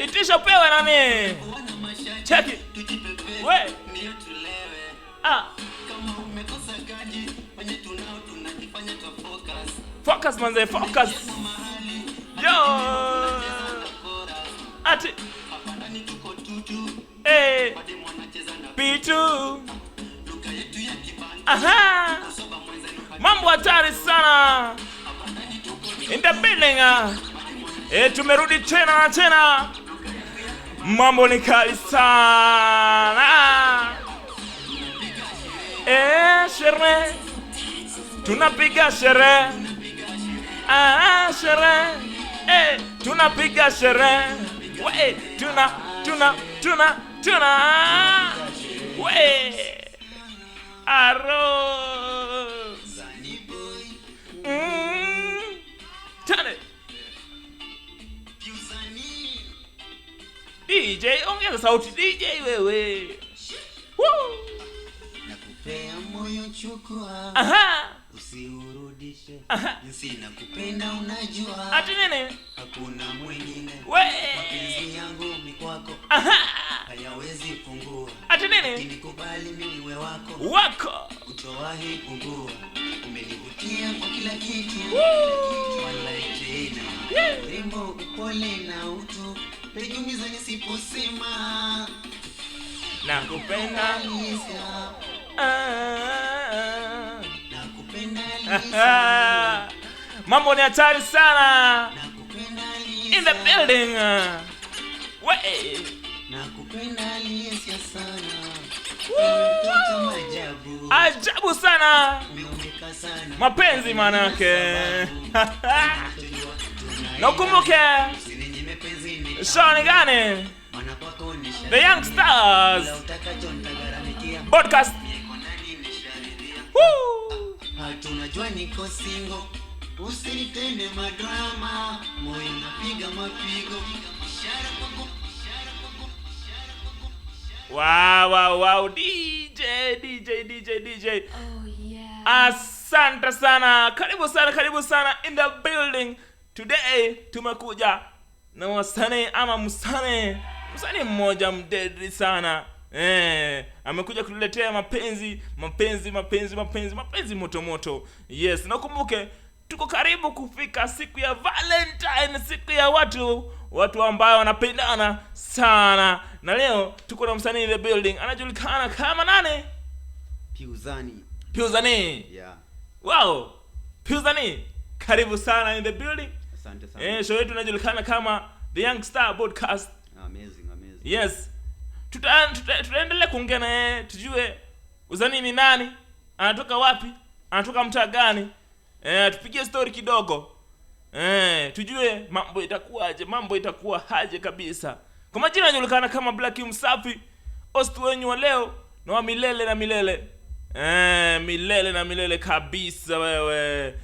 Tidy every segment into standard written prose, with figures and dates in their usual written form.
Itisha upewe nani? Check it. We. Focus manze, focus. Yo. Ati. P2. Aha. Mambo hatari sana. In the building. Tumerudi tena. Mambo ni kali sana. Sherehe. Tunapiga sherehe. Sherehe. Tunapiga sherehe. We, tuna. We. Arroz. Tane. DJ, ongeza sauti DJ wewe. Woo! Nakupea moyo chukua. Usiurudishe. Jinsi nakupenda unajua. Ati nini? Hakuna mwingine. Mapenzi yangu ni kwako. Hayawezi pungua. Ati nini? Nikubali mimi we wako. Utowahi pungua. Umenivutia kwa kila kitu. Wallahi tena. Rembo upole na utu. Pejumiza nisiposema. Nakupenda Lisa. Nakupenda Lisa. Mambo ni hatari sana. Nakupenda Lisa. In the building. We. Nakupenda Lisa sana. Ajabu sana. Umeongeka sana. Mapenzi manake. Na ukumbuke show ni gani? The Young Stars podcast. Hatunajua niko single. Usinitende madrama. Moyo unapiga mapigo. Wow. DJ. Oh yeah. Asante sana. Karibu sana in the building. Today tumekuja na wasanii ama msanii mmoja mdedri sana. Amekuja kutuletea mapenzi moto. Yes, na kumbuke tuko karibu kufika siku ya Valentine, siku ya watu ambao wanapendana sana. Na leo tuko na msanii in the building. Anajulikana kama nani? Piuzani. Yeah. Wow. Piuzani. Karibu sana in the building. Asante sana. Show yetu inajulikana kama The Young Star Podcast. Amazing. Yes. Tutaendelea kuongea na yeye tujue Uzani ni nani, anatoka wapi, anatoka mtaa gani. Tupigie story kidogo. Tujue mambo itakuwa haje kabisa. Kwa majina yanajulikana kama Black Msafi, host wenyu wa leo na wa milele na milele. Milele na milele kabisa wewe.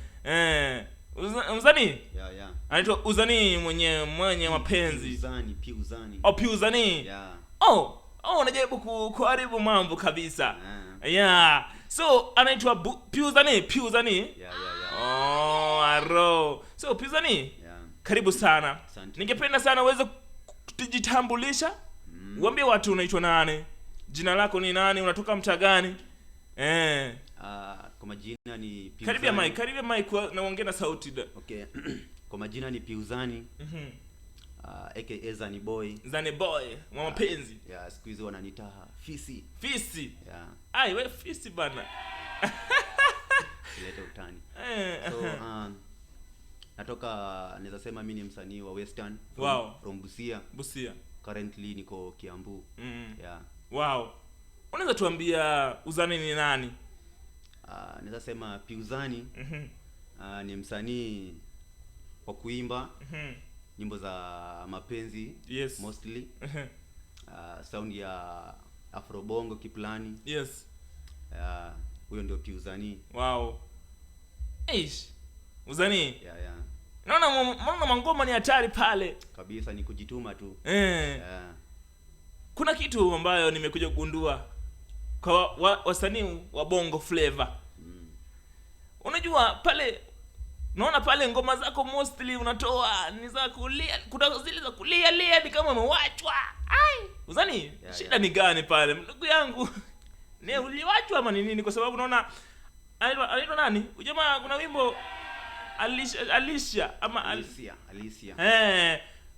Uzani? Yeah. Anaitwa Uzani mwenye mapenzi. Piuzani. Piuzani. Yeah. Unajaribu kuharibu mambo kabisa. Yeah. So anaitwa Piuzani. Yeah. Aro. So Piuzani. Yeah. Karibu sana. Asante. Ningependa sana uweze kujitambulisha. Uambie watu unaitwa nani? Jina lako ni nani? Unatoka mtaa gani? Kwa majina ni Piuzani. Karibia mic na ongea na sauti. Okay. Kwa majina ni Piuzani. aka Zani Boy. Zani Boy, wa mapenzi. Yeah, siku hizo wananiita Fisi. Yeah. Ai, wewe Fisi bana. Leta utani. So, natoka naweza sema mimi ni msanii wa Western from Busia. Currently niko Kiambu. Yeah. Wow. Unaweza tuambia Uzani ni nani? Naweza sema Piuzani ni msanii wa kuimba. Nyimbo za mapenzi. Yes. Mostly. Sound ya Afrobongo kiplani. Yes. Huyo ndio Piuzani. Wow. Uzani. Yeah. Naona mangoma ni hatari pale. Kabisa ni kujituma tu. Yeah. Kuna kitu ambayo nimekuja kugundua kwa wasanii wa Bongo Flavor. Unajua pale Naona pale ngoma zako mostly unatoa ni za kulia, kuna zile za kulia ni kama umewachwa. Ai, uzani shida ni gani pale ndugu yangu? Ni uliwachwa ama ni nini? Kwa sababu naona anaitwa nani? Ujamaa kuna wimbo Alicia ama Alicia.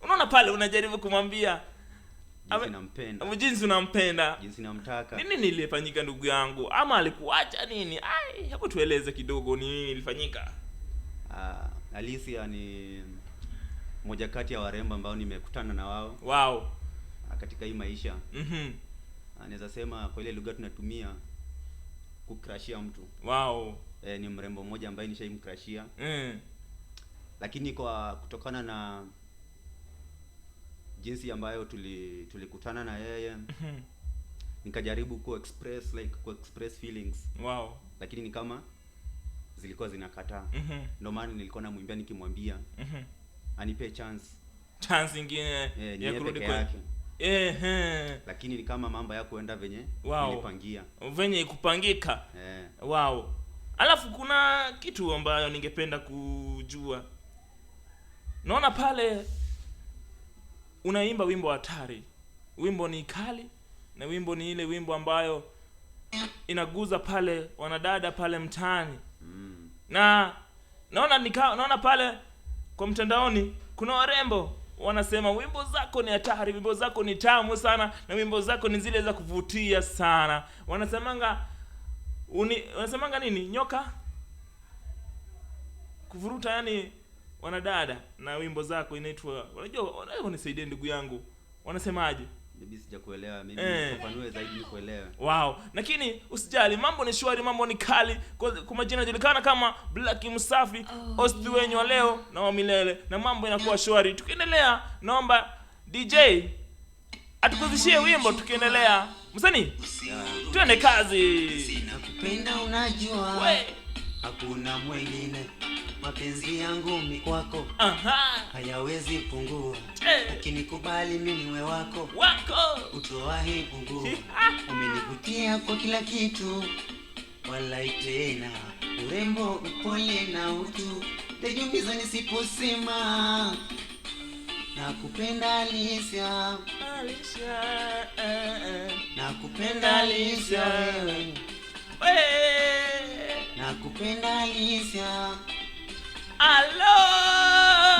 Unaona pale unajaribu kumwambia jinsi unampenda, jinsi namtaka. Nini nilifanyika ndugu yangu? Ama alikuacha nini? Ai, hebu tueleze kidogo ni nini ilifanyika. Alicia ni moja kati ya warembo ambao nimekutana na wao. Wow. Katika hii maisha. Naweza sema kwa ile lugha tunatumia kukrashia mtu. Wow. Ni mrembo mmoja ambaye nishaimkrashia. Lakini kwa kutokana na jinsi ambayo tulikutana na yeye, nikajaribu ku express feelings. Wow. Lakini ni kama zilikuwa zinakataa. Ndio maana nilikuwa namwambia nikimwambia anipe chance nyingine ya kurudi kwake. Lakini ni kama mambo yako enda venye nilipangia. Venye ikupangika. Wow. Alafu kuna kitu ambayo ningependa kujua. Naona pale unaimba wimbo hatari. Wimbo ni kali na wimbo ni ile wimbo ambayo inaguza pale wanadada pale mtaani. Na naona pale kwa mtandaoni kuna warembo wanasema wimbo zako ni hatari, wimbo zako ni tamu sana, na wimbo zako ni zile za kuvutia sana. Wanasemanga nini? Nyoka kuvuruta, yani wanadada, na wimbo zako inaitwa, unajua unisaidie ndugu yangu, wanasemaje? Mimi sijakuelewa, mimi nifafanue zaidi nikuelewe. Wow, lakini usijali, mambo ni shwari, mambo ni kali. Kwa majina yanajulikana kama Black Msafi, host wenyu wa leo na wa milele, na mambo inakuwa shwari. Tukiendelea, naomba DJ atukuzishie wimbo tukiendelea. Msanii, tuende kazi. Nakupenda unajua, hakuna mwingine. Mapenzi yangu mi kwako hayawezi pungua. Ukinikubali mimi niwe wako utowahi pungua. Umenivutia kwa kila kitu, wala tena urembo, upole na utu, tajumiza nisiposema. Nakupenda Alicia, nakupenda Alicia, nakupenda Alicia. Hello.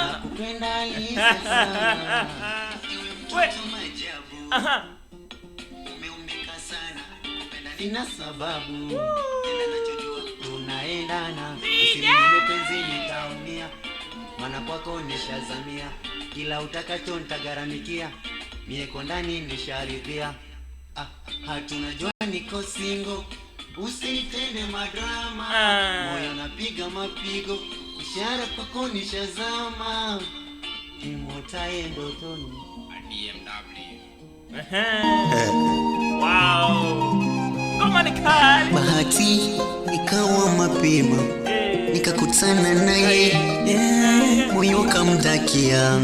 Nakupenda Alicia sana. Umeumbika sana. Sina sababu. Ninachojua tunaendana. Usinipende nitaumia. Maana kwako nishazamia. Kila utakacho nitagharamikia. Mieko ndani nisharidhia. Hatunajua niko single. Usinitende madrama. Moyo napiga mapigo. Ishara kwako nishazama. Imotaye ndotoni. Wow. Ngoma ni kali. Bahati ikawa mapema, nikakutana naye, moyo kamtakia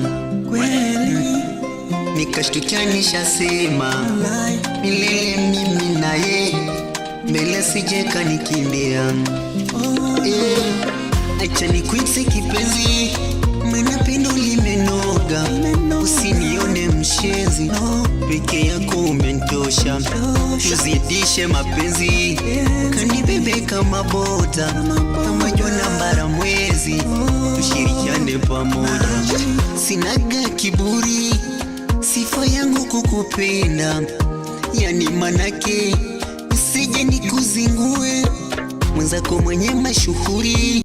kweli, nikashtukia nishasema milele mimi naye, mbele sije kanikimbia. Acha nikuite kipenzi, maana pendo limenoga, usinione mshenzi, peke yako umenitosha, tuzidishe mapenzi, kanibebe kama bota, kama jua bara mwezi, tushirikiane pamoja. Sinaga kiburi, sifa yangu kukupenda, yani manake usije nikuzingue, mwenzako mwenye mashuhuri.